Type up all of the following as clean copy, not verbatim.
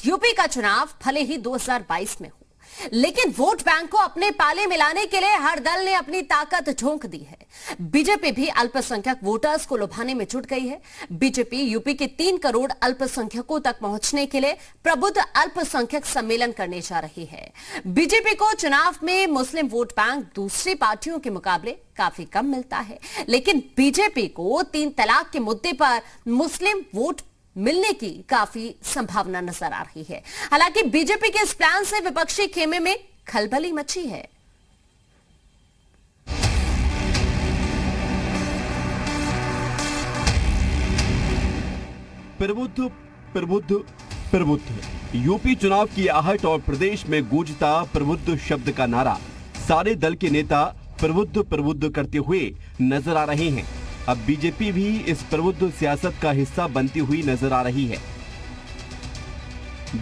UP का चुनाव भले ही 2022 में हो, लेकिन वोट बैंक को अपने पाले मिलाने के लिए हर दल ने अपनी ताकत झोंक दी है। बीजेपी भी अल्पसंख्यक वोटर्स को लुभाने में जुट गई है। बीजेपी यूपी के 3 करोड़ अल्पसंख्यकों तक पहुंचने के लिए प्रबुद्ध अल्पसंख्यक सम्मेलन करने जा रही है। बीजेपी को चुनाव में मुस्लिम वोट बैंक दूसरी पार्टियों के मुकाबले काफी कम मिलता है, लेकिन बीजेपी को 3 तलाक के मुद्दे पर मुस्लिम वोट मिलने की काफी संभावना नजर आ रही है। हालांकि बीजेपी के इस प्लान से विपक्षी खेमे में खलबली मची है। प्रबुद्ध प्रबुद्ध प्रबुद्ध यूपी चुनाव की आहट और प्रदेश में गूंजता प्रबुद्ध शब्द का नारा सारे दल के नेता प्रबुद्ध प्रबुद्ध करते हुए नजर आ रहे हैं। अब बीजेपी भी इस प्रबुद्ध सियासत का हिस्सा बनती हुई नजर आ रही है।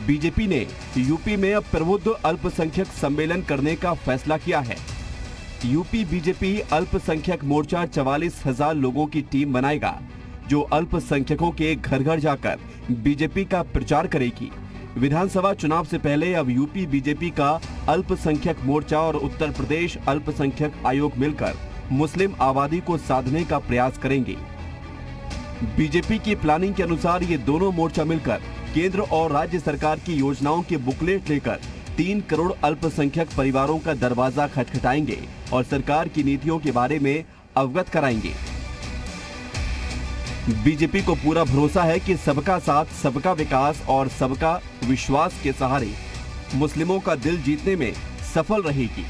बीजेपी ने यूपी में अब प्रबुद्ध अल्पसंख्यक सम्मेलन करने का फैसला किया है। यूपी बीजेपी अल्पसंख्यक मोर्चा 44,000 लोगों की टीम बनाएगा, जो अल्पसंख्यकों के घर घर जाकर बीजेपी का प्रचार करेगी। विधानसभा चुनाव से पहले अब यूपी बीजेपी का अल्पसंख्यक मोर्चा और उत्तर प्रदेश अल्पसंख्यक आयोग मिलकर मुस्लिम आबादी को साधने का प्रयास करेंगे। बीजेपी की प्लानिंग के अनुसार ये दोनों मोर्चा मिलकर केंद्र और राज्य सरकार की योजनाओं के बुकलेट लेकर 3 करोड़ अल्पसंख्यक परिवारों का दरवाजा खटखटाएंगे और सरकार की नीतियों के बारे में अवगत कराएंगे। बीजेपी को पूरा भरोसा है कि सबका साथ, सबका विकास और सबका विश्वास के सहारे मुस्लिमों का दिल जीतने में सफल रहेगी।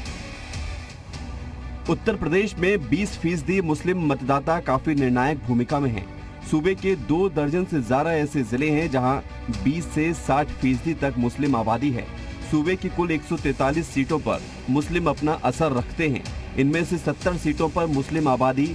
उत्तर प्रदेश में 20% मुस्लिम मतदाता काफी निर्णायक भूमिका में हैं। सूबे के 2 दर्जन से ज्यादा ऐसे जिले हैं जहां 20 से 60% तक मुस्लिम आबादी है। सूबे की कुल 143 सीटों पर मुस्लिम अपना असर रखते हैं। इनमें से 70 सीटों पर मुस्लिम आबादी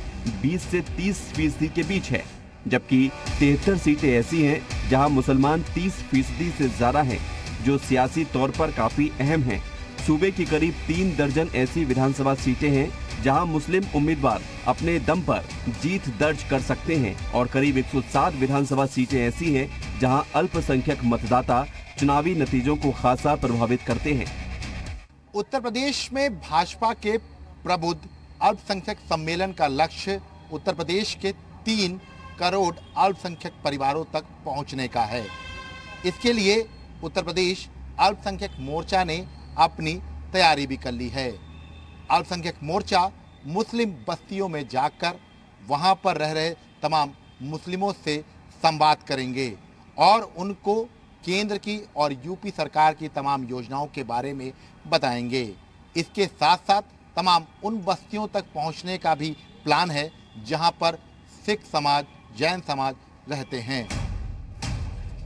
20 से 30% के बीच है, जबकि 73 सीटें ऐसी हैं जहां मुसलमान 30% से ज्यादा हैं, जो सियासी तौर पर काफी अहम हैं। सूबे की करीब 3 दर्जन ऐसी विधानसभा सीटें हैं जहां मुस्लिम उम्मीदवार अपने दम पर जीत दर्ज कर सकते हैं और करीब 107 विधानसभा सीटें ऐसी हैं जहां अल्पसंख्यक मतदाता चुनावी नतीजों को खासा प्रभावित करते हैं। उत्तर प्रदेश में भाजपा के प्रबुद्ध अल्पसंख्यक सम्मेलन का लक्ष्य उत्तर प्रदेश के 3 करोड़ अल्पसंख्यक परिवारों तक पहुंचने का है। इसके लिए उत्तर प्रदेश अल्पसंख्यक मोर्चा ने अपनी तैयारी भी कर ली है। अल्पसंख्यक मोर्चा मुस्लिम बस्तियों में जाकर वहां पर रह रहे तमाम मुस्लिमों से संवाद करेंगे और उनको केंद्र की और यूपी सरकार की तमाम योजनाओं के बारे में बताएंगे। इसके साथ साथ तमाम उन बस्तियों तक पहुंचने का भी प्लान है जहां पर सिख समाज, जैन समाज रहते हैं।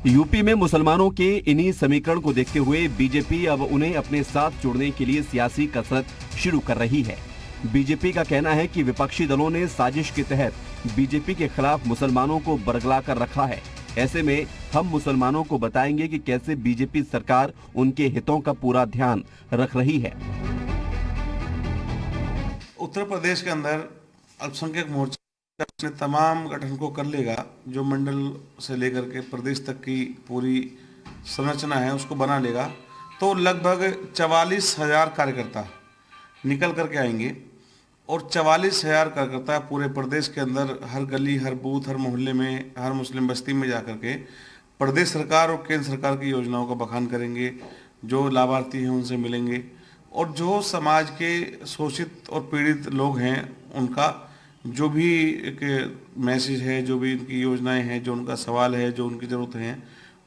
यूपी में मुसलमानों के इन्हीं समीकरण को देखते हुए बीजेपी अब उन्हें अपने साथ जोड़ने के लिए सियासी कसरत शुरू कर रही है। बीजेपी का कहना है कि विपक्षी दलों ने साजिश के तहत बीजेपी के खिलाफ मुसलमानों को बरगला कर रखा है। ऐसे में हम मुसलमानों को बताएंगे कि कैसे बीजेपी सरकार उनके हितों का पूरा ध्यान रख रही है। उत्तर प्रदेश के अंदर अल्पसंख्यक मोर्चा अपने तमाम गठन को कर लेगा, जो मंडल से लेकर के प्रदेश तक की पूरी संरचना है उसको बना लेगा, तो लगभग 44,000 कार्यकर्ता निकल करके आएंगे और 44,000 कार्यकर्ता पूरे प्रदेश के अंदर हर गली, हर बूथ, हर मोहल्ले में, हर मुस्लिम बस्ती में जा करके प्रदेश सरकार और केंद्र सरकार की योजनाओं का बखान करेंगे। जो लाभार्थी हैं उनसे मिलेंगे और जो समाज के शोषित और पीड़ित लोग हैं उनका जो भी एक मैसेज है, जो भी उनकी योजनाएं हैं, जो उनका सवाल है, जो उनकी ज़रूरत है,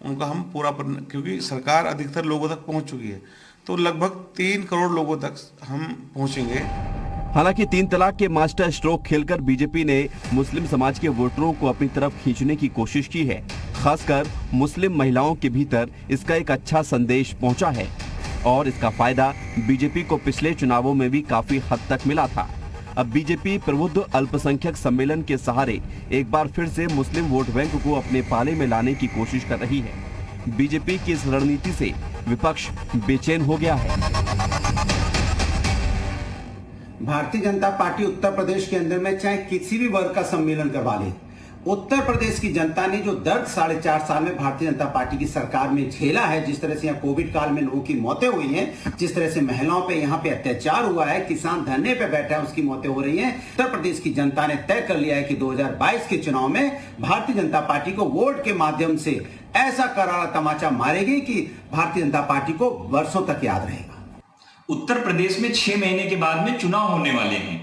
उनका हम पूरा क्योंकि सरकार अधिकतर लोगों तक पहुंच चुकी है, तो लगभग 3 करोड़ लोगों तक हम पहुंचेंगे। हालांकि 3 तलाक के मास्टर स्ट्रोक खेलकर बीजेपी ने मुस्लिम समाज के वोटरों को अपनी तरफ खींचने की कोशिश की है। खासकर मुस्लिम महिलाओं के भीतर इसका एक अच्छा संदेश पहुंचा है और इसका फायदा बीजेपी को पिछले चुनावों में भी काफी हद तक मिला था। अब बीजेपी प्रबुद्ध अल्पसंख्यक सम्मेलन के सहारे एक बार फिर से मुस्लिम वोट बैंक को अपने पाले में लाने की कोशिश कर रही है। बीजेपी की इस रणनीति से विपक्ष बेचैन हो गया है। भारतीय जनता पार्टी उत्तर प्रदेश के अंदर में चाहे किसी भी वर्ग का सम्मेलन करवा ले, उत्तर प्रदेश की जनता ने जो दर्द 4.5 साल में भारतीय जनता पार्टी की सरकार में झेला है, जिस तरह से यहाँ कोविड काल में लोगों की मौतें हुई हैं, जिस तरह से महिलाओं पे यहाँ पे अत्याचार हुआ है, किसान धरने पे बैठा है, उसकी मौतें हो रही हैं, उत्तर प्रदेश की जनता ने तय कर लिया है कि 2022 के चुनाव में भारतीय जनता पार्टी को वोट के माध्यम से ऐसा करारा तमाचा मारेगी कि भारतीय जनता पार्टी को वर्षों तक याद रहेगा। उत्तर प्रदेश में 6 महीने के बाद में चुनाव होने वाले हैं।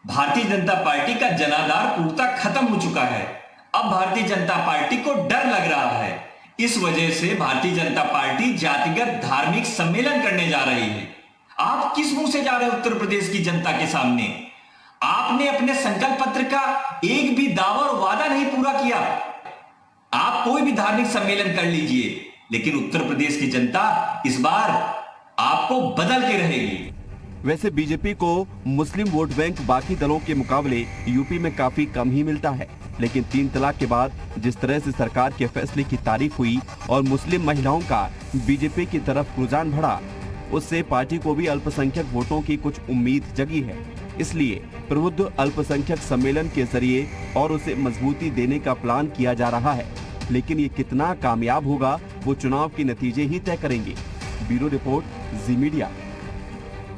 भारतीय जनता पार्टी का जनाधार पूर्णतः खत्म हो चुका है। अब भारतीय जनता पार्टी को डर लग रहा है। इस वजह से भारतीय जनता पार्टी जातिगत धार्मिक सम्मेलन करने जा रही है। आप किस मुंह से जा रहे हैं उत्तर प्रदेश की जनता के सामने? आपने अपने संकल्प पत्र का एक भी दावा और वादा नहीं पूरा किया। आप कोई भी धार्मिक सम्मेलन कर लीजिए, लेकिन उत्तर प्रदेश की जनता इस बार आपको बदल के रहेगी। वैसे बीजेपी को मुस्लिम वोट बैंक बाकी दलों के मुकाबले यूपी में काफी कम ही मिलता है, लेकिन 3 तलाक के बाद जिस तरह से सरकार के फैसले की तारीफ हुई और मुस्लिम महिलाओं का बीजेपी की तरफ रुझान बढ़ा, उससे पार्टी को भी अल्पसंख्यक वोटों की कुछ उम्मीद जगी है। इसलिए प्रबुद्ध अल्पसंख्यक सम्मेलन के जरिए और उसे मजबूती देने का प्लान किया जा रहा है, लेकिन ये कितना कामयाब होगा वो चुनाव के नतीजे ही तय करेंगे। ब्यूरो रिपोर्ट, जी मीडिया।